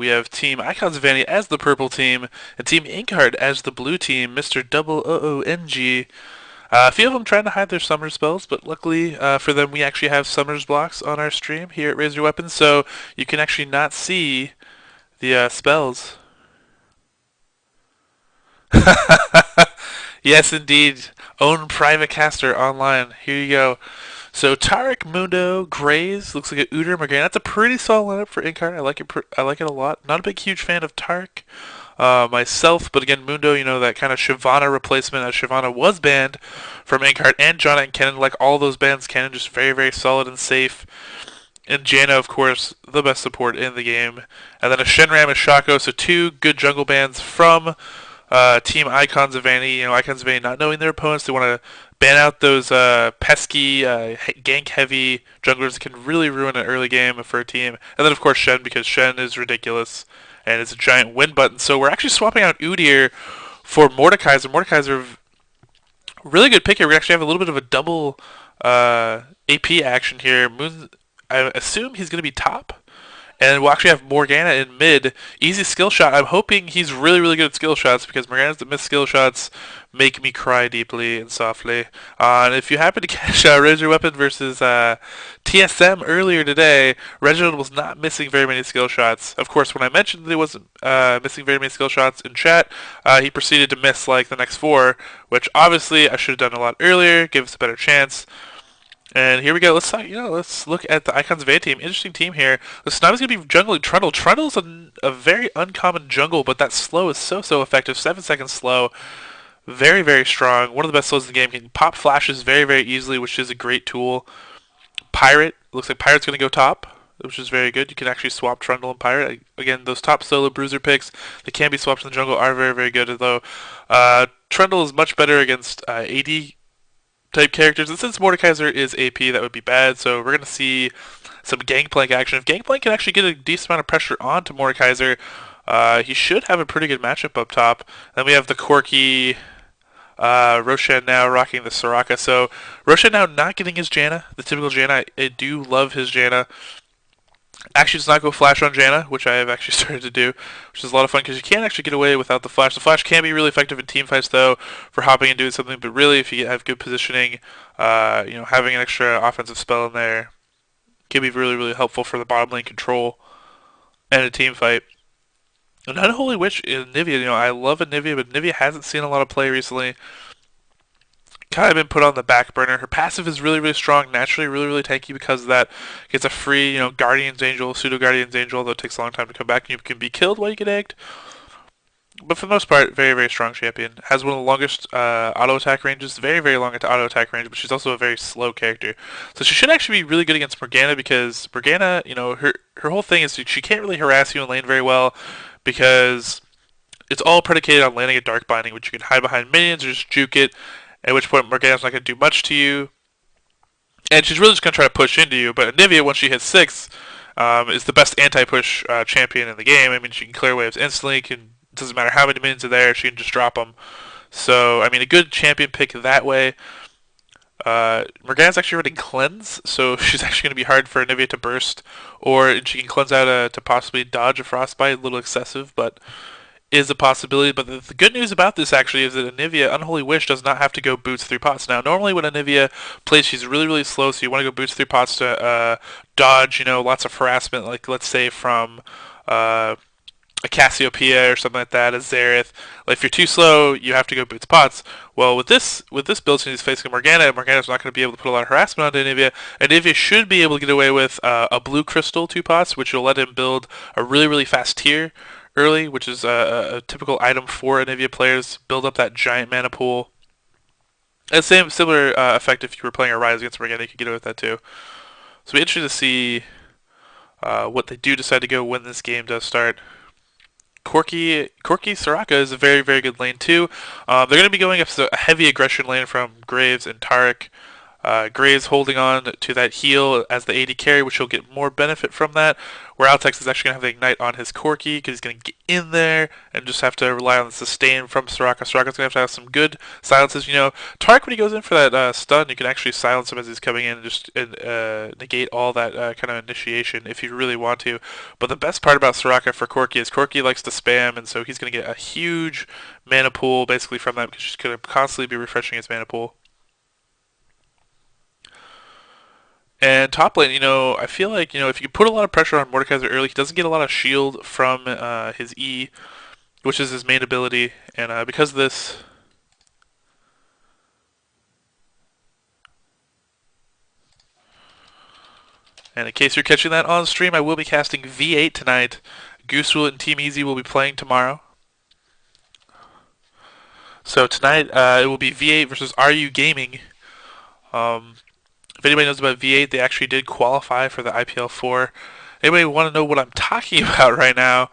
we have Team Icons of Vanity as the purple team, and Team Inkheart as the blue team, Mr. Double OONG. A few of them trying to hide their summer spells, but luckily for them, we actually have Summer's blocks on our stream here at Raise Your Weapons, so you can actually not see the spells. Yes, indeed. Own private caster online. Here you go. So Tarek, Mundo, Grays, looks like a Uter, Morgana. That's a pretty solid lineup for Inkheart. I like it. I like it a lot. Not a big, huge fan of Tarek myself, but again, Mundo, you know, that kind of Shyvana replacement, as Shyvana was banned from Inkheart, and John and Kennen, like all those bans, Kennen just very, very solid and safe. And Janna, of course, the best support in the game. And then a Shenram and Shaco, so two good jungle bans from Team Icons of Vanity. You know, Icons of Vanity not knowing their opponents, they want to ban out those pesky, gank-heavy junglers that can really ruin an early game for a team. And then, of course, Shen, because Shen is ridiculous, and it's a giant win button. So we're actually swapping out Udyr for Mordekaiser. Mordekaiser, really good pick here. We actually have a little bit of a double AP action here. I assume he's going to be top. And we'll actually have Morgana in mid. Easy skill shot. I'm hoping he's really, really good at skill shots, because Morgana's that miss skill shots make me cry deeply and softly. And if you happen to catch Raise Your Weapon versus TSM earlier today, Reginald was not missing very many skill shots. Of course, when I mentioned that he wasn't missing very many skill shots in chat, he proceeded to miss like the next four, which obviously I should have done a lot earlier, give us a better chance. And here we go. Let's look at the Icons of A team. Interesting team here. The Snipe is going to be jungling Trundle. Trundle's a very uncommon jungle, but that slow is so effective. 7 seconds slow. Very, very strong. One of the best slows in the game. Can pop flashes very, very easily, which is a great tool. Pirate. Looks like Pirate's going to go top, which is very good. You can actually swap Trundle and Pirate. Again, those top solo bruiser picks that can be swapped in the jungle are very, very good, although Trundle is much better against AD type characters, and since Mordekaiser is AP, that would be bad, so we're going to see some Gangplank action. If Gangplank can actually get a decent amount of pressure onto Mordekaiser, he should have a pretty good matchup up top. Then we have the quirky Roshan now rocking the Soraka, so Roshan now not getting his Janna, the typical Janna. I do love his Janna. Actually does not go flash on Janna, which I have actually started to do, which is a lot of fun because you can't actually get away without the flash. The flash can be really effective in team fights, though, for hopping and doing something, but really if you have good positioning, having an extra offensive spell in there can be really, really helpful for the bottom lane control and a team fight. And Unholy Witch in Nivea, I love Nivea, but Nivea hasn't seen a lot of play recently. Kind of been put on the back burner. Her passive is really, really strong, naturally really, really tanky because of that. Gets a free, Guardian's Angel, Pseudo Guardian's Angel, although it takes a long time to come back and you can be killed while you get egged. But for the most part, very, very strong champion. Has one of the longest auto attack ranges, very, very long auto attack range, but she's also a very slow character. So she should actually be really good against Morgana because Morgana, her whole thing is she can't really harass you in lane very well because it's all predicated on landing a Dark Binding, which you can hide behind minions or just juke it. At which point Morgana's not going to do much to you. And she's really just going to try to push into you. But Anivia, once she hits 6, is the best anti-push champion in the game. I mean, she can clear waves instantly. It doesn't matter how many minions are there. She can just drop them. So, I mean, a good champion pick that way. Morgana's actually running Cleanse. So she's actually going to be hard for Anivia to burst. Or she can cleanse out to possibly dodge a Frostbite. A little excessive, but is a possibility. But the good news about this actually is that Anivia, Unholy Wish, does not have to go boots 3 pots. Now, normally when Anivia plays, she's really, really slow, so you want to go boots 3 pots to dodge, lots of harassment, like let's say from a Cassiopeia or something like that, a Xerath. Like if you're too slow, you have to go boots pots. Well, with this build, since he's facing Morgana's not going to be able to put a lot of harassment onto Anivia. Anivia should be able to get away with a blue crystal 2 pots, which will let him build a really, really fast tier early, which is a typical item for Anivia players. Build up that giant mana pool. And similar effect if you were playing a Rise against Morgana, you could get away with that too. So it'll be interesting to see what they do decide to go when this game does start. Quirky Soraka is a very, very good lane too. They're going to be going after a heavy aggression lane from Graves and Tarek. Graves holding on to that heal as the AD carry, which he'll get more benefit from that. Where Altex is actually going to have the Ignite on his Corki because he's going to get in there and just have to rely on the sustain from Soraka. Soraka's going to have some good silences. Tark, when he goes in for that stun, you can actually silence him as he's coming in and just negate all that kind of initiation if you really want to. But the best part about Soraka for Corki is Corki likes to spam, and so he's going to get a huge mana pool basically from that because she's going to constantly be refreshing his mana pool. And top lane, I feel like, if you put a lot of pressure on Mordekaiser early, he doesn't get a lot of shield from his E, which is his main ability. And because of this, and in case you're catching that on stream, I will be casting V8 tonight. Gooserule and Team Easy will be playing tomorrow. So tonight, it will be V8 versus RU Gaming. If anybody knows about V8, they actually did qualify for the IPL4. Anybody want to know what I'm talking about right now?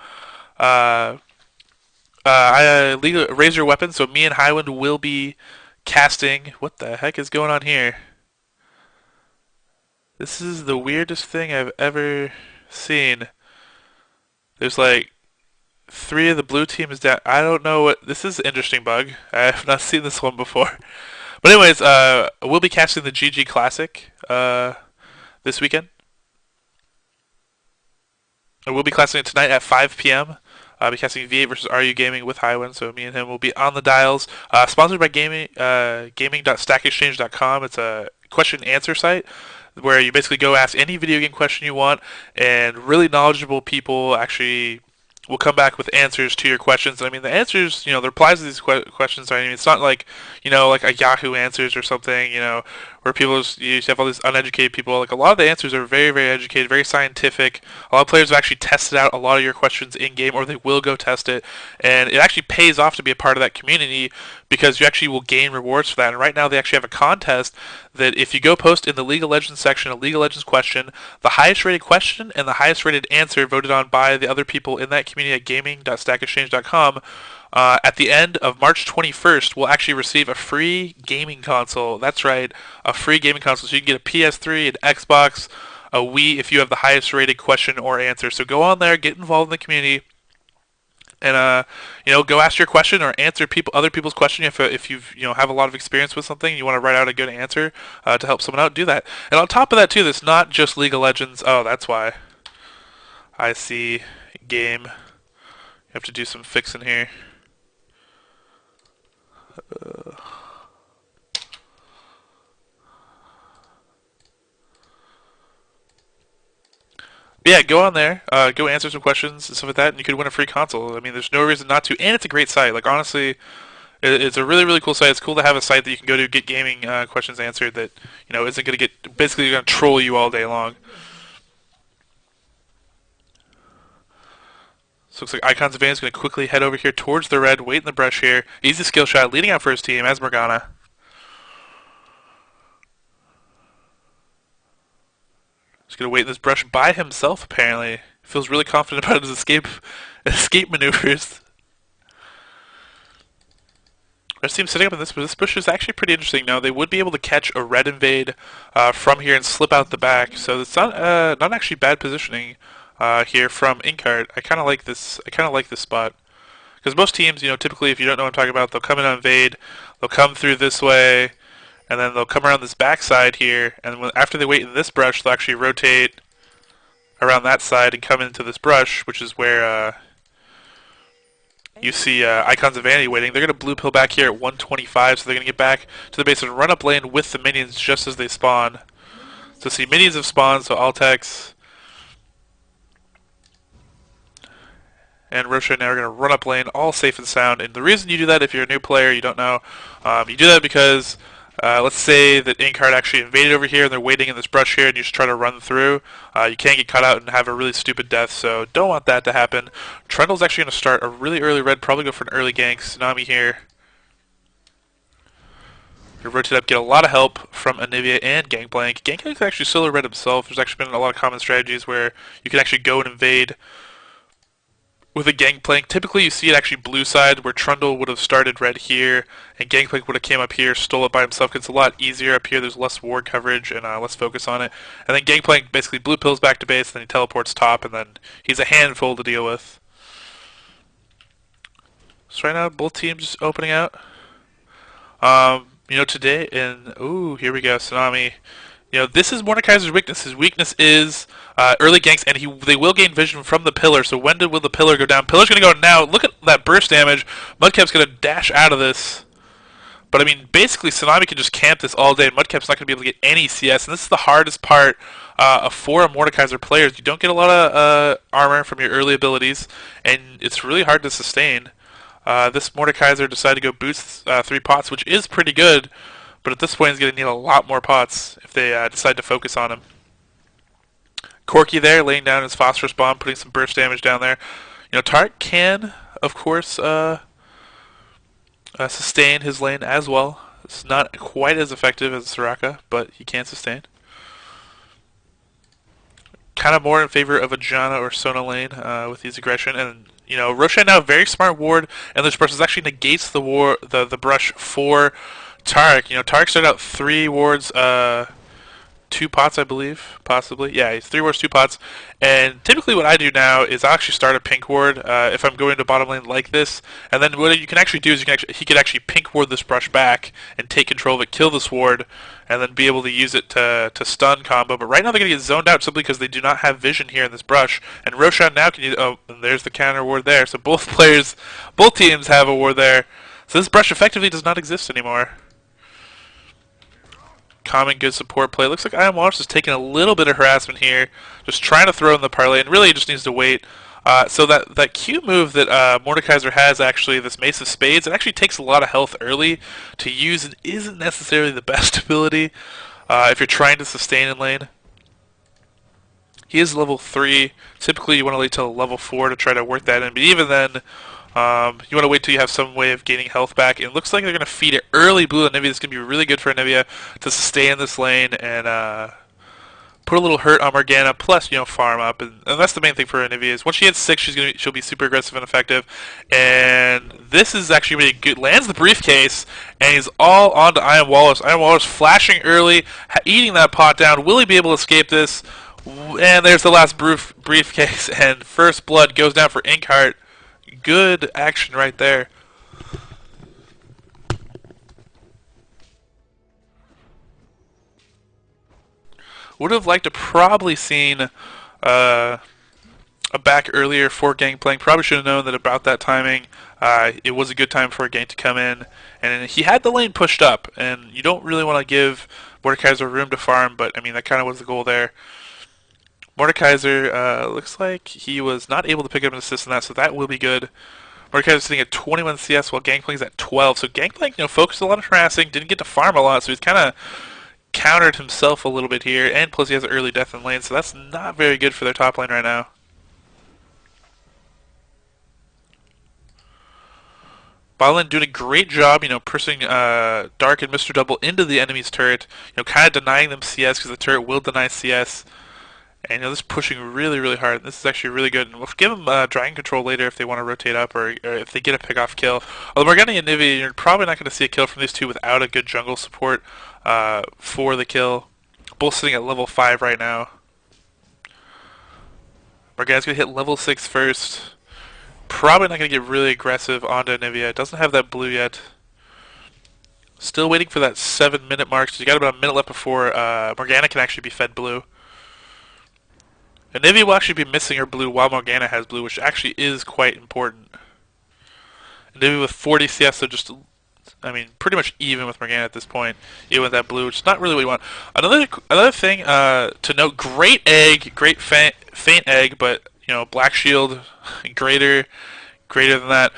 I raise your weapon, so me and Highwind will be casting. What the heck is going on here? This is the weirdest thing I've ever seen. There's like 3 of the blue team is down. I don't know what. This is an interesting bug. I have not seen this one before. But anyways, we'll be casting the GG Classic this weekend. And we'll be casting it tonight at 5 p.m. I'll be casting V8 versus RU Gaming with Highwind, so me and him will be on the dials. Sponsored by gaming.stackexchange.com. It's a question and answer site where you basically go ask any video game question you want, and really knowledgeable people actually will come back with answers to your questions. I mean, the answers, the replies to these questions are, it's not like, like a Yahoo Answers or something, where you have all these uneducated people. Like, a lot of the answers are very, very educated, very scientific. A lot of players have actually tested out a lot of your questions in-game, or they will go test it. And it actually pays off to be a part of that community because you actually will gain rewards for that. And right now they actually have a contest that if you go post in the League of Legends section a League of Legends question, the highest rated question and the highest rated answer voted on by the other people in that community at gaming.stackexchange.com, at the end of March 21st, we'll actually receive a free gaming console. That's right, a free gaming console. So you can get a PS3, an Xbox, a Wii if you have the highest rated question or answer. So go on there, get involved in the community, and go ask your question or answer other people's question. If you've have a lot of experience with something, you want to write out a good answer to help someone out, do that. And on top of that too, that's not just League of Legends. Oh, that's why. I see. Game. You have to do some fixing here. Yeah, go on there, go answer some questions and stuff like that, and you could win a free console. I mean, there's no reason not to, and it's a great site. Like, honestly, it's a really, really cool site. It's cool to have a site that you can go to get gaming questions answered that, isn't going to get, basically going to troll you all day long. So it looks like Icons of Vanity is going to quickly head over here towards the red, wait in the brush here. Easy skill shot, leading out for his team as Morgana. He's going to wait in this brush by himself, apparently. Feels really confident about his escape maneuvers. Our team setting up in this bush is actually pretty interesting. Now, they would be able to catch a red invade from here and slip out the back, so it's not actually bad positioning here from Inkart. I kind of like this. I kind of like this spot because most teams, typically, if you don't know what I'm talking about, they'll come in on invade, they'll come through this way, and then they'll come around this backside here, and after they wait in this brush, they'll actually rotate around that side and come into this brush, which is where you see Icons of Vanity waiting. They're going to blue pill back here at 125, so they're going to get back to the base and run up lane with the minions just as they spawn. So see, minions have spawned, so Altex and Roshan now are going to run up lane, all safe and sound. And the reason you do that, if you're a new player, you don't know, you do that because let's say that Inkart actually invaded over here and they're waiting in this brush here and you just try to run through. You can't get caught out and have a really stupid death, so don't want that to happen. Trundle's actually going to start a really early red, probably go for an early gank. Tsunami here. Going to rotate up, get a lot of help from Anivia and Gangplank. Gangplank's actually solo red himself. There's actually been a lot of common strategies where you can actually go and invade with a Gangplank. Typically you see it actually blue side where Trundle would have started red here and Gangplank would have came up here, stole it by himself. It's a lot easier up here. There's less ward coverage and less focus on it. And then Gangplank basically blue pills back to base, then he teleports top, and then he's a handful to deal with. So right now, both teams opening out. Today, and ooh, here we go, Tsunami. This is Mordekaiser's weakness. His weakness is early ganks, and they will gain vision from the pillar. So when will the pillar go down? Pillar's going to go now. Look at that burst damage. Mudcap's going to dash out of this. But, I mean, basically, Tsunami can just camp this all day, and Mudcap's not going to be able to get any CS. And this is the hardest part for Mordekaiser players. You don't get a lot of armor from your early abilities, and it's really hard to sustain. This Mordekaiser decided to go boost 3 pots, which is pretty good. But at this point, he's going to need a lot more pots if they decide to focus on him. Corki there, laying down his phosphorus bomb, putting some burst damage down there. Tark can, of course, sustain his lane as well. It's not quite as effective as Soraka, but he can sustain. Kind of more in favor of a Janna or Sona lane with his aggression. And, Roshan now, very smart ward, and this brush actually negates the brush for Tarek. Tarek started out 3 wards, 2 pots, I believe, possibly. Yeah, he's 3 wards, 2 pots. And typically what I do now is I'll actually start a pink ward if I'm going to bottom lane like this. And then what you can actually do is he could actually pink ward this brush back and take control of it, kill this ward, and then be able to use it to stun combo. But right now they're going to get zoned out simply because they do not have vision here in this brush. And Roshan now can use... Oh, and there's the counter ward there. So both teams have a ward there. So this brush effectively does not exist anymore. Common good support play. Looks like I Am Walrus is taking a little bit of harassment here, just trying to throw in the parlay, and really he just needs to wait. So that Q move that Mordekaiser has, actually, this Mace of Spades, it actually takes a lot of health early to use and isn't necessarily the best ability if you're trying to sustain in lane. He is level 3. Typically you want to wait till level 4 to try to work that in, but even then, you want to wait till you have some way of gaining health back. It looks like they're going to feed it early blue Anivia. This is going to be really good for Anivia to sustain this lane and put a little hurt on Morgana, plus, farm up. And that's the main thing for Anivia is once she hits 6, she'll be super aggressive and effective. And this is actually really good. Lands the briefcase, and he's all onto I Am Walrus. I Am Walrus flashing early, eating that pot down. Will he be able to escape this? And there's the last briefcase, and first blood goes down for Inkheart. Good action right there. Would have liked to probably seen a back earlier for Gangplank. Probably should have known that about that timing. It was a good time for a gank to come in, and he had the lane pushed up. And you don't really want to give Mordekaiser room to farm, but I mean that kind of was the goal there. Mordekaiser looks like he was not able to pick up an assist in that, so that will be good. Mordekaiser's sitting at 21 CS while Gangplank's at 12. So Gangplank, focused a lot on harassing, didn't get to farm a lot, so he's kind of countered himself a little bit here, and plus he has early death in lane, so that's not very good for their top lane right now. Bottom doing a great job, pushing Dark and Mr. Double into the enemy's turret, kind of denying them CS because the turret will deny CS. And this is pushing really, really hard. This is actually really good. And we'll give them Dragon Control later if they want to rotate up or if they get a pick-off kill. Although Morgana and Nivea, you're probably not going to see a kill from these two without a good jungle support for the kill. Both sitting at level 5 right now. Morgana's going to hit level 6 first. Probably not going to get really aggressive onto Nivea. Doesn't have that blue yet. Still waiting for that 7-minute mark. So you got about a minute left before Morgana can actually be fed blue. And Nivea will actually be missing her blue while Morgana has blue, which actually is quite important. And Nivea with 40 CS, so just, pretty much even with Morgana at this point, even with that blue, which is not really what you want. Another thing to note, great egg, great faint egg, but, Black Shield, greater than that.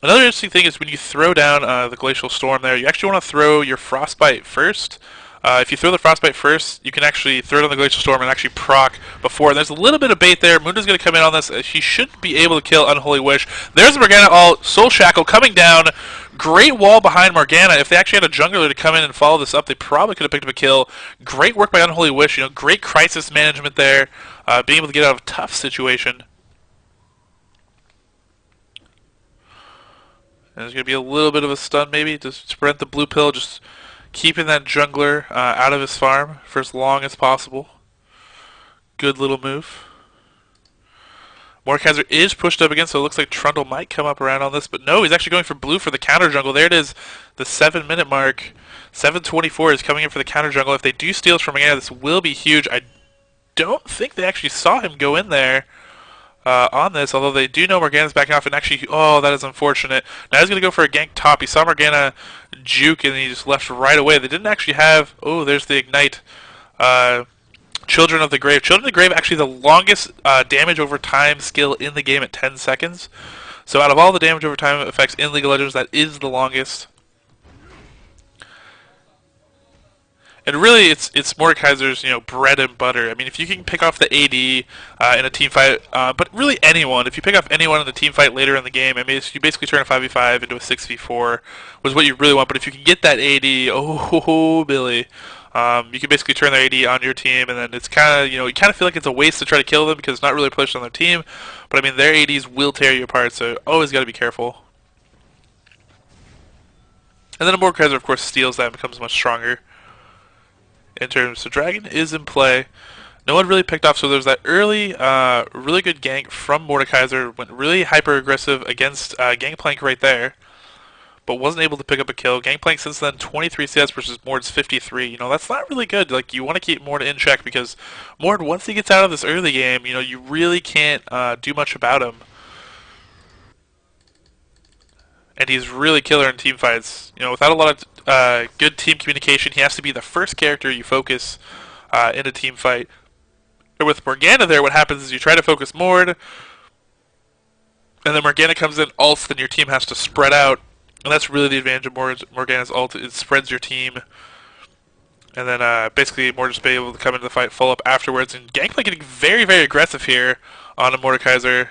Another interesting thing is when you throw down the Glacial Storm there, you actually want to throw your Frostbite first. If you throw the Frostbite first, you can actually throw it on the Glacial Storm and actually proc before. There's a little bit of bait there. Munda's going to come in on this. She should be able to kill Unholy Wish. There's Morgana, all Soul Shackle coming down. Great wall behind Morgana. If they actually had a jungler to come in and follow this up, they probably could have picked up a kill. Great work by Unholy Wish. Great crisis management there. Being able to get out of a tough situation. And there's going to be a little bit of a stun maybe to prevent the blue pill. Just keeping that jungler out of his farm for as long as possible. Good little move. Mordekaiser is pushed up again, so it looks like Trundle might come up around on this, but no, he's actually going for blue for the counter jungle. There it is, the 7-minute mark. 7:24 is coming in for the counter jungle. If they do steal this from Morgana, this will be huge. I don't think they actually saw him go in there on this, although they do know Morgana's backing off, and actually, oh, that is unfortunate. Now he's going to go for a gank top. He saw Morgana juke, and he just left right away. They didn't actually have, oh, there's the ignite. Children of the Grave. Children of the Grave, actually the longest damage over time skill in the game at 10 seconds. So out of all the damage over time effects in League of Legends, that is the longest. And really, it's Mordekaiser's bread and butter. I mean, if you can pick off the AD in a team fight, but really anyone, if you pick off anyone in the team fight later in the game, I mean, you basically turn a 5v5 into a 6v4, was what you really want. But if you can get that AD, oh Billy, you can basically turn their AD on your team, and then it's kind of you kind of feel like it's a waste to try to kill them because it's not really pushed on their team. But I mean, their ADs will tear you apart, so always got to be careful. And then a Mordekaiser, of course, steals that and becomes much stronger. In terms, so Dragon is in play. No one really picked off, so there's that early, really good gank from Mordekaiser. Went really hyper aggressive against Gangplank right there, but wasn't able to pick up a kill. Gangplank since then 23 CS versus Mord's 53. That's not really good. Like, you want to keep Mord in check because Mord, once he gets out of this early game, you really can't do much about him. And he's really killer in team fights. Without a lot of good team communication, he has to be the first character you focus in a team fight. And with Morgana there, what happens is you try to focus Mord, and then Morgana comes in, ults, then your team has to spread out. And that's really the advantage of Morgana's ult. It spreads your team. And then basically Mord just be able to come into the fight full up afterwards. And Gangplank getting very, very aggressive here on a Mordekaiser.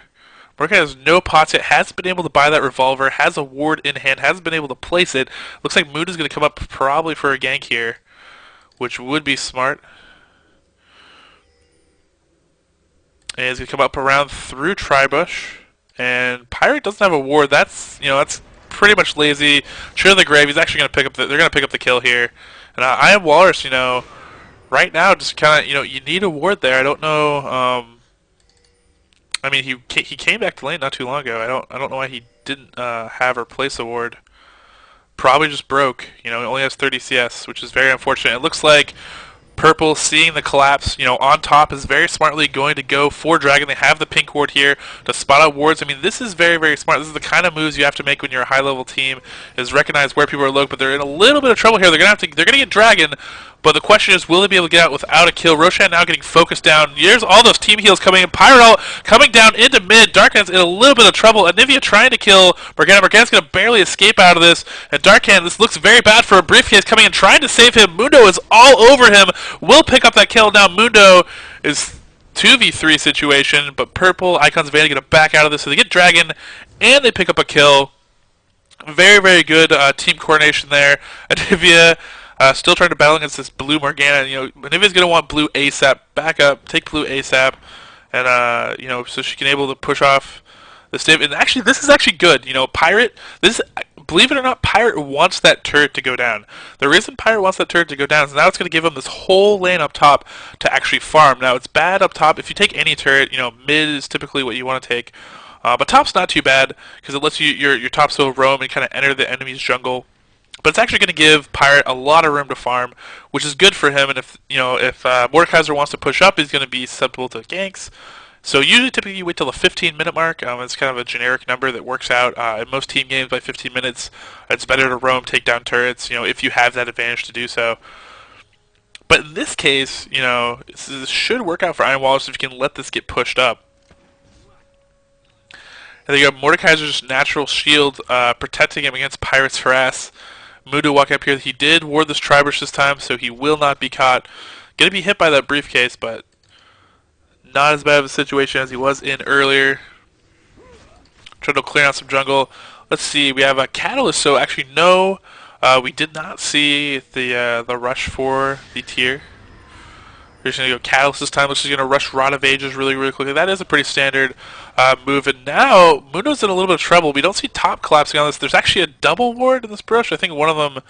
Mordekaiser has no pots yet, hasn't been able to buy that revolver, has a ward in hand, hasn't been able to place it. Looks like Moon is going to come up probably for a gank here, which would be smart. And he's going to come up around through Tribush. And Pirate doesn't have a ward. That's pretty much lazy. Children of the Grave, he's actually going to pick up they're going to pick up the kill here. And I am Walrus, right now just kind of, you need a ward there. I don't know, I mean, he came back to lane not too long ago. I don't know why he didn't have or place a ward. Probably just broke. He only has 30 CS, which is very unfortunate. It looks like Purple, seeing the collapse, on top, is very smartly going to go for Dragon. They have the pink ward here to spot out wards. I mean, this is very, very smart. This is the kind of moves you have to make when you're a high-level team, is recognize where people are low, but they're in a little bit of trouble here. They're gonna get Dragon, but the question is, will they be able to get out without a kill? Roshan now getting focused down. Here's all those team heals coming in. Pirate ult coming down into mid. Darkhand's in a little bit of trouble. Anivia trying to kill Morgana. Morgana's going to barely escape out of this. And Darkhand, this looks very bad for a briefcase coming in, trying to save him. Mundo is all over him. Will pick up that kill. Now Mundo is 2v3 situation, but Purple, Icons, Vanity going to back out of this. So they get Dragon, and they pick up a kill. Very, very good team coordination there. Anivia still trying to battle against this blue Morgana. Anivia's going to want blue ASAP. Back up, take blue ASAP. And, so she can able to push off the div. And actually, this is actually good. Pirate, believe it or not, Pirate wants that turret to go down. The reason Pirate wants that turret to go down is now it's going to give him this whole lane up top to actually farm. Now, it's bad up top. If you take any turret, mid is typically what you want to take. But top's not too bad because it lets your top still roam and kind of enter the enemy's jungle. But it's actually going to give Pirate a lot of room to farm, which is good for him. And if Mordekaiser wants to push up, he's going to be susceptible to ganks. So usually, typically, you wait till the 15-minute mark. It's kind of a generic number that works out in most team games. By 15 minutes, it's better to roam, take down turrets. If you have that advantage to do so. But in this case, this should work out for Iron Wallace if you can let this get pushed up. And then you have Mordekaiser's natural shield protecting him against Pirate's harass. Mundo walking up here. He did ward this Tribush this time, so he will not be caught. Going to be hit by that briefcase, but not as bad of a situation as he was in earlier. Trying to clear out some jungle. Let's see. We have a Catalyst, so actually no, we did not see the rush for the tier. We're just going to go Catalyst this time. We're just going to rush Rod of Ages really, really quickly. That is a pretty standard move. And now, Mundo's in a little bit of trouble. We don't see top collapsing on this. There's actually a double ward in this brush. I think one of them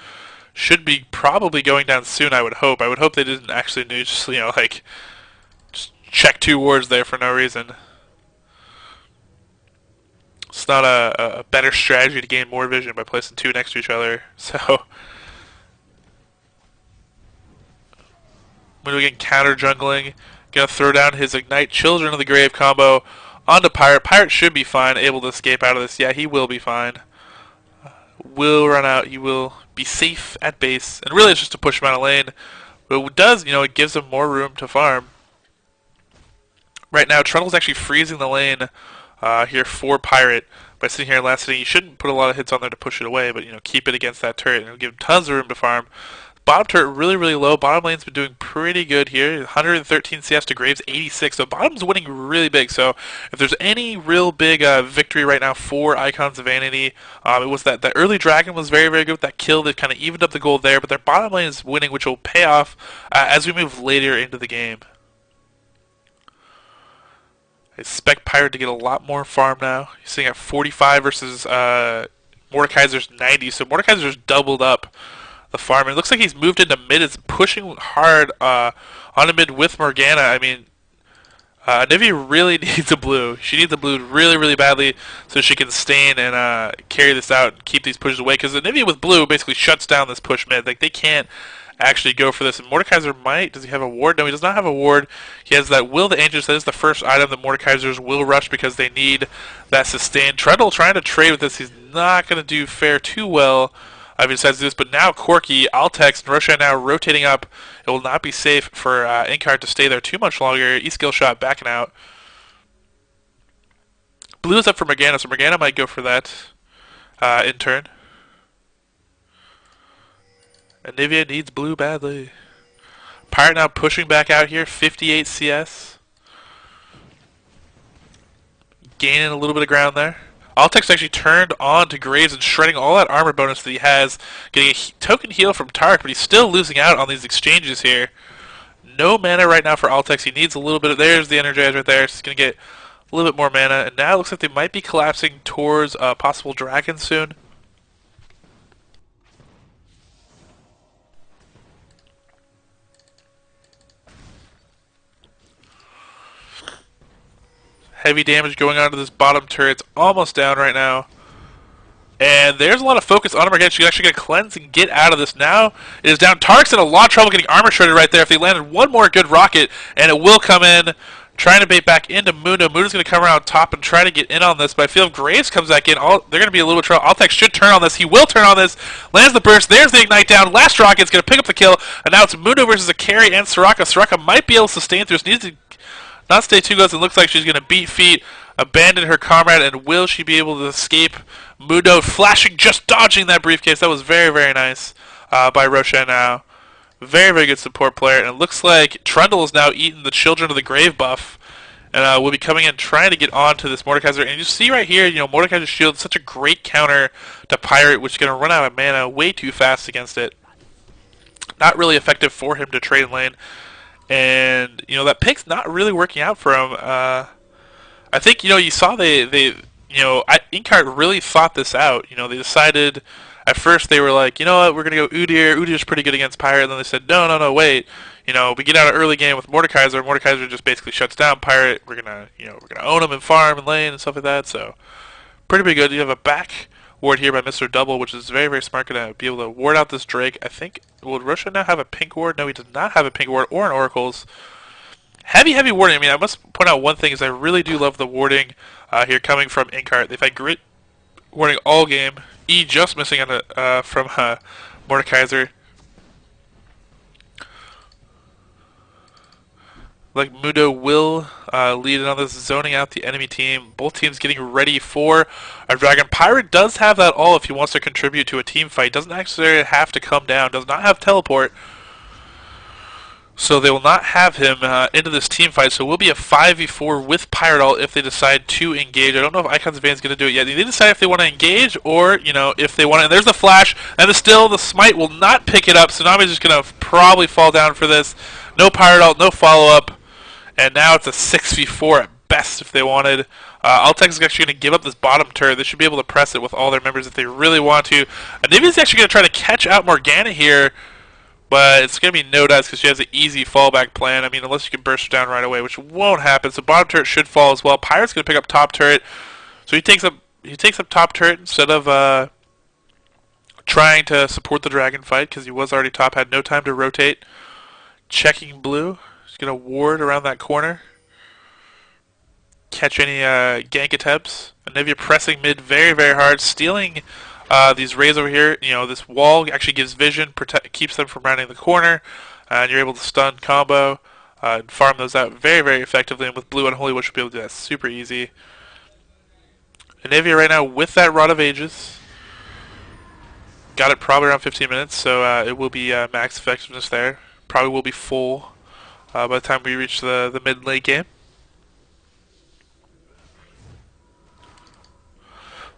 should be probably going down soon, I would hope. I would hope they didn't actually just check two wards there for no reason. it's not a better strategy to gain more vision by placing two next to each other. So when we get counter jungling, gonna throw down his Ignite Children of the Grave combo onto Pirate. Pirate should be fine, able to escape out of this. Yeah, he will be fine. Will run out. He will be safe at base, and really it's just to push him out of lane. But it does, it gives him more room to farm. Right now, Trundle's actually freezing the lane here for Pirate by sitting here and last hitting. You shouldn't put a lot of hits on there to push it away, but keep it against that turret, and it'll give him tons of room to farm. Bottom turret really, really low. Bottom lane's been doing pretty good here. 113 CS to Graves, 86. So bottom's winning really big. So if there's any real big victory right now for Icons of Vanity, it was that early Dragon was very, very good with that kill. They kind of evened up the gold there, but their bottom lane is winning, which will pay off as we move later into the game. I expect Pirate to get a lot more farm now. He's sitting at 45 versus Mordekaiser's 90. So Mordekaiser's doubled up the farm. It looks like he's moved into mid. It's pushing hard onto mid with Morgana. I mean, Nivea really needs a blue. She needs a blue really, really badly so she can stain and carry this out and keep these pushes away. Because the Nivea with blue basically shuts down this push mid. Like, they can't actually go for this. And Mordekaiser might. Does he have a ward? No, he does not have a ward. He has that Will the Ancients. That is the first item that Mordekaisers will rush because they need that sustained. Trundle trying to trade with this. He's not going to do fare too well. He decides to do this, but now Corki, Altex, and Roshan now rotating up. It will not be safe for Inkheart to stay there too much longer. E-skill shot backing out. Blue is up for Morgana, so Morgana might go for that in turn. And Nivea needs blue badly. Pirate now pushing back out here, 58 CS. Gaining a little bit of ground there. Altex actually turned on to Graves and shredding all that armor bonus that he has, getting a token heal from Tark, but he's still losing out on these exchanges here. No mana right now for Altex. He needs a little bit of... There's the Energize right there. So he's going to get a little bit more mana. And now it looks like they might be collapsing towards a possible dragon soon. Heavy damage going on to this bottom turret. It's almost down right now. And there's a lot of focus on him again. She's actually going to cleanse and get out of this now. It is down. Tark's in a lot of trouble getting armor shredded right there. If they landed one more good rocket, and it will come in. Trying to bait back into Mundo. Mundo's going to come around top and try to get in on this. But I feel if Graves comes back in, they're going to be a little bit trouble. Altex should turn on this. He will turn on this. Lands the burst. There's the Ignite down. Last rocket's going to pick up the kill. And now it's Mundo versus a carry and Soraka. Soraka might be able to sustain through this. Needs to not stay too close. It looks like she's going to beat feet, abandon her comrade, and will she be able to escape? Mundo flashing, just dodging that briefcase. That was very, very nice by Roshan now. Very, very good support player. And it looks like Trundle is now eating the Children of the Grave buff. And will be coming in trying to get onto this Mordekaiser. And you see right here, Mordekaiser's shield is such a great counter to Pirate, which is going to run out of mana way too fast against it. Not really effective for him to trade in lane. And, that pick's not really working out for him. I think, you saw Inkheart really thought this out. They decided, at first they were like, you know what, we're going to go Udyr. Udyr's pretty good against Pirate. And then they said, no, wait. We get out of early game with Mordekaiser. Mordekaiser just basically shuts down Pirate. We're gonna own him and farm and lane and stuff like that. So, pretty good. You have a back ward here by Mr. Double, which is very, very smart. Going to be able to ward out this Drake. I think, will Roshan now have a pink ward? No, he does not have a pink ward or an Oracle's. Heavy warding. I mean, I must point out one thing is I really do love the warding here coming from Inkheart. They've had great warding all game. E just missing on from Mordekaiser. Like Mundo will lead in on this, zoning out the enemy team. Both teams getting ready for a dragon. Pirate does have that all if he wants to contribute to a team fight. Doesn't actually have to come down. Does not have teleport. So they will not have him into this team fight. So it will be a 5v4 with Pirate all if they decide to engage. I don't know if Icons of Van's going to do it yet. They decide if they want to engage or, if they want to. And there's the flash. And still the smite will not pick it up. Tsunami's just going to probably fall down for this. No Pirate all, no follow-up. And now it's a 6v4 at best if they wanted. Altex is actually going to give up this bottom turret. They should be able to press it with all their members if they really want to. Nivea's actually going to try to catch out Morgana here. But it's going to be no dice because she has an easy fallback plan. I mean, unless you can burst her down right away, which won't happen. So bottom turret should fall as well. Pirate's going to pick up top turret. So he takes up he takes up top turret instead of trying to support the dragon fight because he was already top, had no time to rotate. Checking blue. He's going to ward around that corner. Catch any gank attempts. Anivia pressing mid very, very hard, stealing these rays over here. You know, this wall actually gives vision, keeps them from rounding the corner, and you're able to stun combo and farm those out very, very effectively. And with blue Unholy Wish, you'll be able to do that super easy. Anivia right now with that Rod of Ages. Got it probably around 15 minutes, so it will be max effectiveness there. Probably will be full by the time we reach the mid-late game.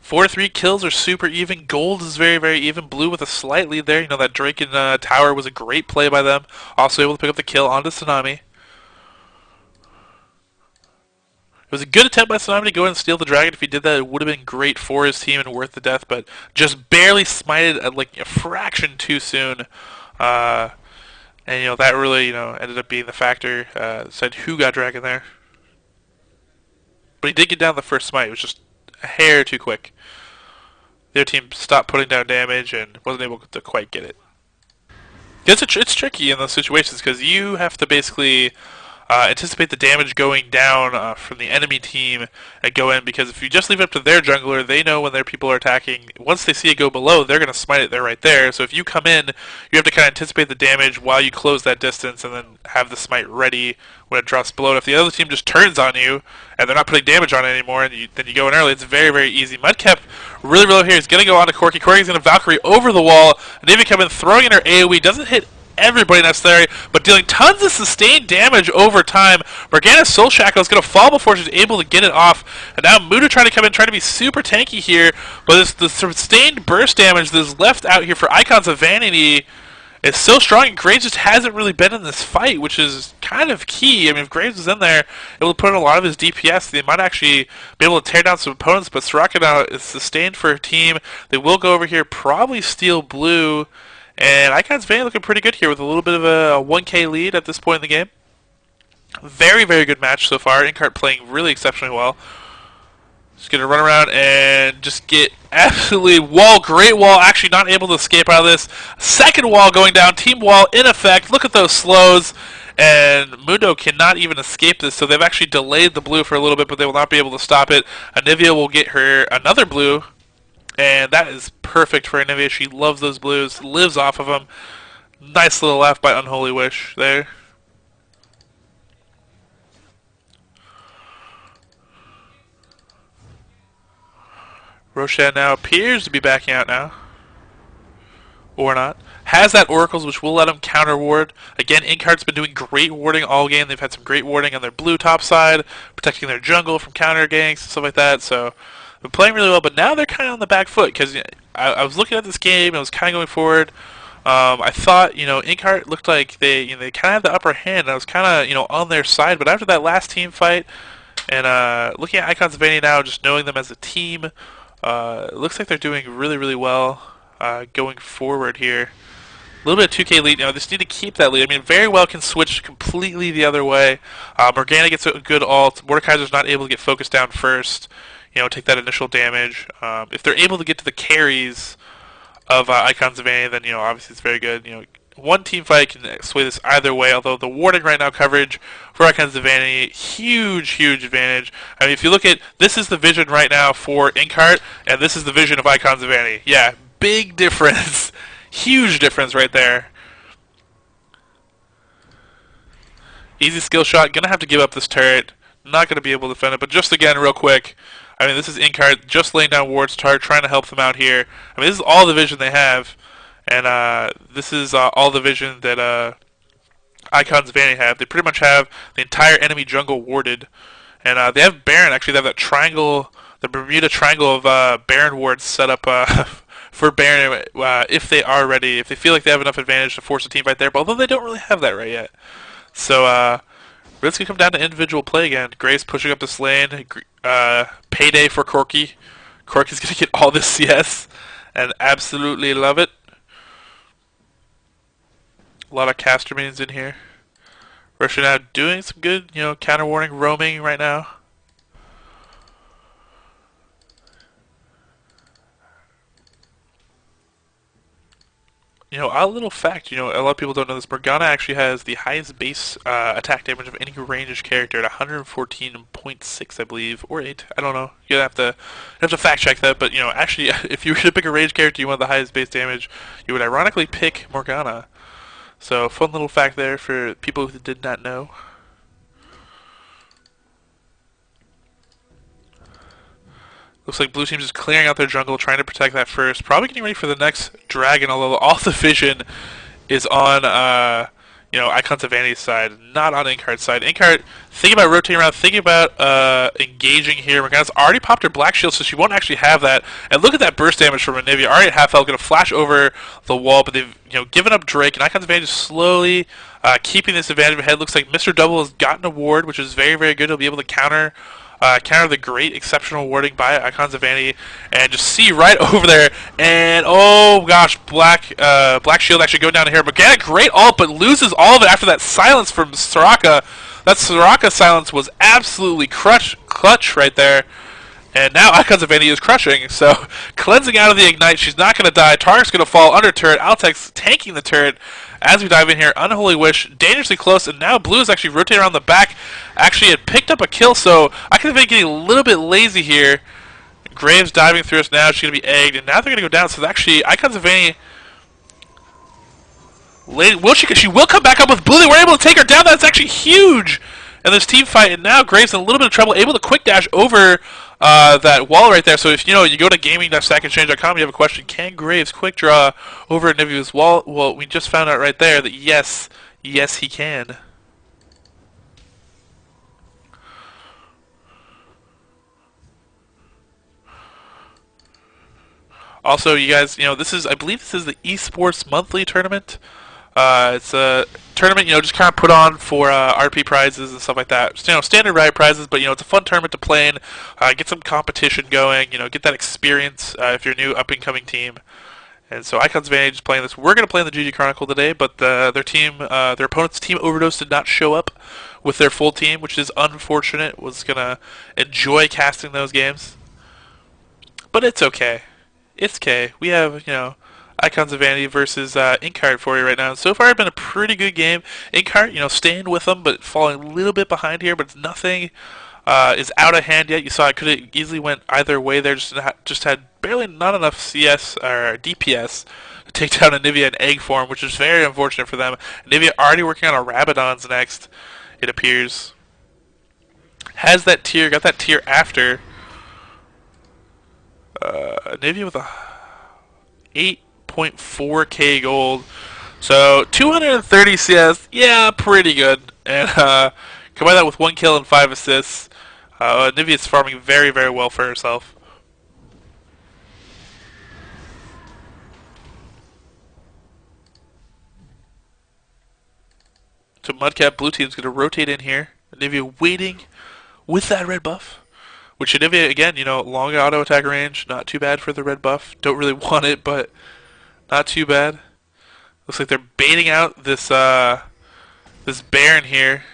4-3 kills are super even. Gold is very, very even. Blue with a slight lead there. You know, that Drake and Tower was a great play by them. Also able to pick up the kill onto Tsunami. It was a good attempt by Tsunami to go in and steal the dragon. If he did that, it would have been great for his team and worth the death, but just barely smited at like a fraction too soon. And, you know, that really, you know, ended up being the factor. Said who got dragon there. But he did get down the first smite. It was just a hair too quick. Their team stopped putting down damage and wasn't able to quite get it. It's tricky in those situations because you have to basically anticipate the damage going down from the enemy team and go in, because if you just leave it up to their jungler, they know when their people are attacking. Once they see it go below, they're going to smite it there right there. So if you come in, you have to kind of anticipate the damage while you close that distance and then have the smite ready when it drops below. And if the other team just turns on you and they're not putting damage on it anymore, and then you go in early, it's very, very easy. Mudcap really, really here. He's going to go on to Corki. Corki's going to Valkyrie over the wall. Navy come in, throwing in her AoE. Doesn't hit everybody necessary, but dealing tons of sustained damage over time. Morgana's Soul Shackle is going to fall before she's able to get it off, and now Muda trying to come in, trying to be super tanky here, but the sustained burst damage that is left out here for Icons of Vanity is so strong, and Graves just hasn't really been in this fight, which is kind of key. I mean, if Graves was in there, it would put in a lot of his DPS. They might actually be able to tear down some opponents, but Soraka now is sustained for her team. They will go over here, probably steal blue, and Icons Vanity looking pretty good here with a little bit of a 1k lead at this point in the game. Very, very good match so far. Inkart playing really exceptionally well. Just going to run around and just get absolutely great wall, actually not able to escape out of this. Second wall going down, team wall in effect. Look at those slows, and Mundo cannot even escape this, so they've actually delayed the blue for a little bit, but they will not be able to stop it. Anivia will get her another blue, and that is perfect for Anivia. She loves those blues, lives off of them. Nice little laugh by Unholy Wish there. Roshan now appears to be backing out now. Or not. Has that Oracles, which will let him counter ward. Again, Inkart's been doing great warding all game. They've had some great warding on their blue top side, protecting their jungle from counter ganks and stuff like that. So they're playing really well, but now they're kind of on the back foot, because I was looking at this game and I was kind of going forward. I thought, Inkart looked like they kind of had the upper hand. And I was kind of, on their side, but after that last team fight, and looking at Icons of Vanity now, just knowing them as a team, it looks like they're doing really, really well going forward here. A little bit of 2k lead. They just need to keep that lead. I mean, very well can switch completely the other way. Morgana gets a good ult. Mordekaiser's not able to get focused down first. Take that initial damage. If they're able to get to the carries of Icons of Vanity, then obviously it's very good. One team fight can sway this either way. Although the warding right now coverage for Icons of Vanity, huge, huge advantage. I mean, if you look at this is the vision right now for Inkart, and this is the vision of Icons of Vanity. Yeah, big difference. Huge difference right there. Easy skill shot. Gonna have to give up this turret. Not gonna be able to defend it. But just again, real quick. I mean, this is Inkart just laying down wards, trying to help them out here. I mean, this is all the vision they have, and this is all the vision that Icons of Vanity have. They pretty much have the entire enemy jungle warded, and they have Baron. Actually, they have that triangle, the Bermuda Triangle of Baron wards set up for Baron if they are ready, if they feel like they have enough advantage to force a team fight there, but although they don't really have that right yet. So it's going to come down to individual play again. Grace pushing up this lane, payday for Corki. Corki's going to get all this CS and absolutely love it. A lot of caster minions in here. Russia now doing some good, counter warning, roaming right now. A little fact, a lot of people don't know this. Morgana actually has the highest base attack damage of any ranged character at 114.6, I believe, or 8. I don't know. You have to fact check that. But actually, if you were to pick a ranged character you want the highest base damage, you would ironically pick Morgana. So, fun little fact there for people who did not know. Looks like blue team's just clearing out their jungle, trying to protect that first. Probably getting ready for the next dragon, although all the vision is on, Icons of Vanity's side, not on Inkheart's side. Inkheart, thinking about rotating around, thinking about engaging here. Morgana's already popped her black shield, so she won't actually have that. And look at that burst damage from Anivia. Already at half health, going to flash over the wall, but they've given up Drake, and Icons of Vanity is slowly keeping this advantage ahead. Looks like Mr. Double has gotten a ward, which is very, very good. He'll be able to counter the great exceptional warding by Icons of Vanity, and just see right over there, and oh gosh, black shield actually going down here. Morgana, great ult, but loses all of it after that silence from Soraka. That Soraka silence was absolutely clutch right there. And now Icons of Vanity is crushing, so cleansing out of the Ignite, she's not going to die. Tark's going to fall under turret. Altek's tanking the turret as we dive in here. Unholy Wish, dangerously close, and now blue is actually rotating around the back. Actually had picked up a kill, so Icons of Vanity getting a little bit lazy here. Graves diving through us now, she's going to be egged, and now they're going to go down. So actually, Icons of Vanity, she will come back up with blue. They were able to take her down. That's actually huge. And this team fight, and now Graves in a little bit of trouble, able to quick dash over that wall right there. So if you go to gaming.stackexchange.com, you have a question: can Graves quick draw over Anivia's wall? Well, we just found out right there that yes, he can. Also, you guys, I believe this is the eSports monthly tournament. It's a tournament, just kind of put on for RP prizes and stuff like that. Standard Riot prizes, but it's a fun tournament to play in. Get some competition going. Get that experience if you're a new up-and-coming team. And so Icons Vantage is playing this. We're going to play in the GG Chronicle today, but their opponent's team Overdose did not show up with their full team, which is unfortunate. Was going to enjoy casting those games, but it's okay. It's okay. We have Icons of Vanity versus Inkheart for you right now. So far, it's been a pretty good game. Inkheart, staying with them, but falling a little bit behind here. But it's nothing is out of hand yet. You saw it could have easily went either way there. Just had barely not enough CS or DPS to take down Anivia in egg form, which is very unfortunate for them. Anivia already working on a Rabadon's next, it appears. Got that tier after. Anivia with a 8.4k gold, so 230 CS, yeah, pretty good. And combine that with 1 kill and 5 assists, Nivea's farming very, very well for herself. So Mudcat blue team's going to rotate in here. Nivea waiting with that red buff. Which Anivia, again, long auto attack range, not too bad for the red buff. Don't really want it, but not too bad. Looks like they're baiting out this this Baron here.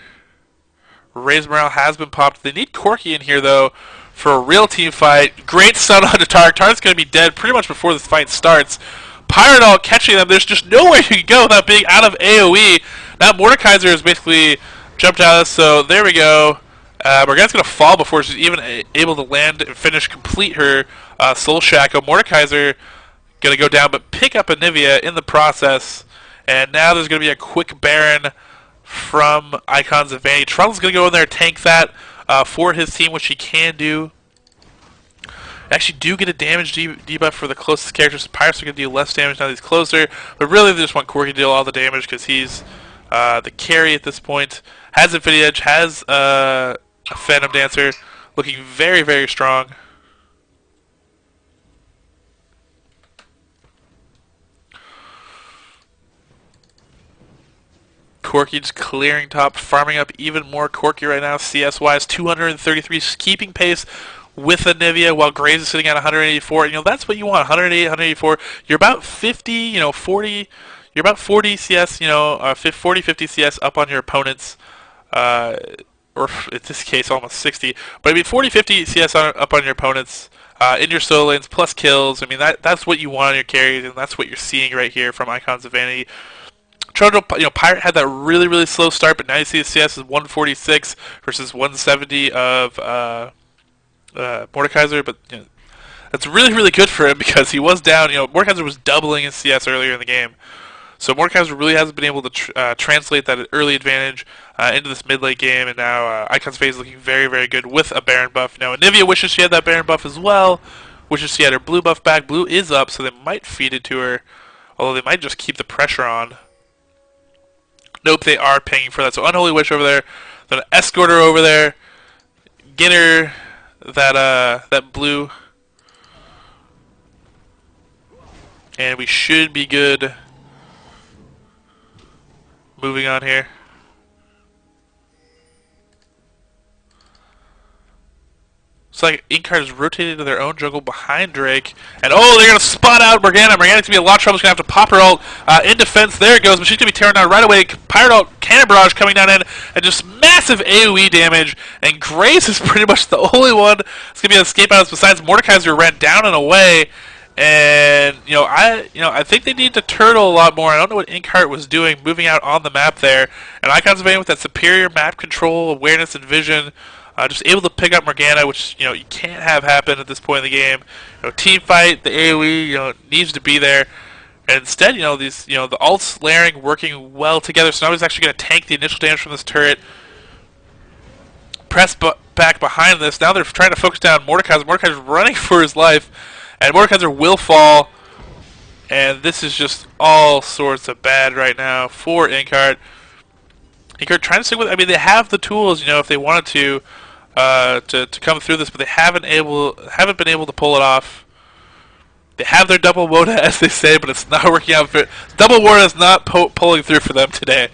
Raise morale has been popped. They need Corki in here, though, for a real team fight. Great stun onto Tark. Tark's going to be dead pretty much before this fight starts. Pirate all catching them. There's just nowhere you can go without being out of AoE. Now Mordekaiser has basically jumped out of this, so there we go. Morgana's going to fall before she's even able to land and complete her Soul Shackle. Mordekaiser going to go down, but pick up Anivia in the process. And now there's going to be a quick Baron from Icons of Vanity. Trundle's going to go in there, tank that for his team, which he can do. Actually do get a damage debuff for the closest characters. So Pirates are going to deal less damage now that he's closer. But really they just want Corki to deal all the damage because he's the carry at this point. Has Infinity Edge, has a Phantom Dancer, looking very, very strong. Corki just clearing top, farming up even more Corki right now, CS-wise, 233, keeping pace with Anivia, while Graves is sitting at 184. That's what you want, 188, 184. You're about 50, 40. You're about 40 CS, 40, 50 CS up on your opponents. Or in this case, almost 60. But 40, 50 CS up on your opponents in your solo lanes, plus kills. I mean, that's what you want on your carries, and that's what you're seeing right here from Icons of Vanity. Trojan, Pirate had that really, really slow start, but now you see the CS is 146 versus 170 of Mordekaiser, but that's really, really good for him because he was down. Mordekaiser was doubling his CS earlier in the game. So Mordekaiser really hasn't been able to translate that early advantage into this mid-late game, and now Icon's Phase is looking very, very good with a Baron buff. Now, Anivia wishes she had that Baron buff as well, wishes she had her blue buff back. Blue is up, so they might feed it to her, although they might just keep the pressure on. Nope, they are paying for that. So Unholy Wish over there, then escort her over there, get her that blue, and we should be good. Moving on here. It's like Inkheart is rotated to their own jungle behind Drake. And oh, they're going to spot out Morgana. Morgana's going to be a lot of trouble. She's going to have to pop her ult in defense. There it goes. But she's going to be tearing down right away. Pirate ult, Cannon Barrage coming down in. And just massive AoE damage. And Grace is pretty much the only one that's going to be able to escape out of this besides Mordekaiser, who ran down and away. And I think they need to turtle a lot more. I don't know what Inkheart was doing, moving out on the map there. And Icons of Vanity with that superior map control, awareness, and vision, just able to pick up Morgana, which you can't have happen at this point in the game. Team fight, the AOE, needs to be there. And instead, these, the ults layering, working well together. So now he's actually going to tank the initial damage from this turret. Press back behind this. Now they're trying to focus down Mordekaiser. Mordekaiser's running for his life. And Mordekaiser will fall, and this is just all sorts of bad right now for Inkheart. Inkheart trying to stick with. I mean, they have the tools, if they wanted to come through this, but they haven't been able to pull it off. They have their double Woda, as they say, but it's not working out. Double Woda is not pulling through for them today.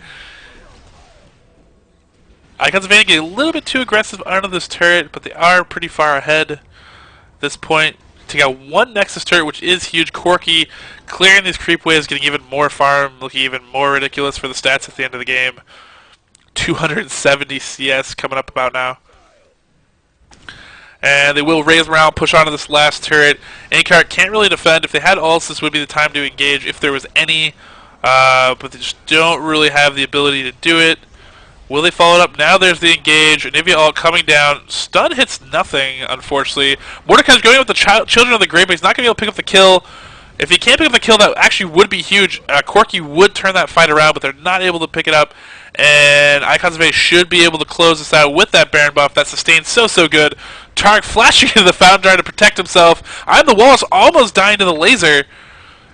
Icons of Vanity getting a little bit too aggressive under this turret, but they are pretty far ahead at this point. Take out one Nexus turret, which is huge. Corki clearing these creep waves, getting even more farm, looking even more ridiculous for the stats at the end of the game. 270 CS coming up about now. And they will raise around, push onto this last turret. Inkheart can't really defend. If they had ults, this would be the time to engage if there was any. But they just don't really have the ability to do it. Will they follow it up? Now there's the engage. Anivia ult coming down. Stun hits nothing, unfortunately. Mordekaiser's going with the Children of the Grave, but he's not going to be able to pick up the kill. If he can't pick up the kill, that actually would be huge. Corki would turn that fight around, but they're not able to pick it up. And Icons of Vanity should be able to close this out with that Baron buff. That sustained so good. Tark flashing into the fountain trying to protect himself. I'm the Wallace almost dying to the laser.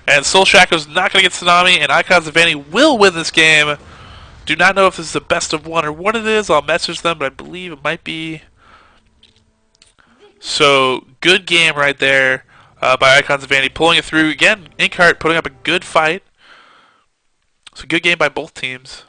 And Soul Shackle's not going to get Tsunami, and Icons of Vanity will win this game. Do not know if this is a best of one or what it is. I'll message them, but I believe it might be. So, good game right there by Icons of Vanity. Pulling it through. Again, Inkheart putting up a good fight. So, good game by both teams.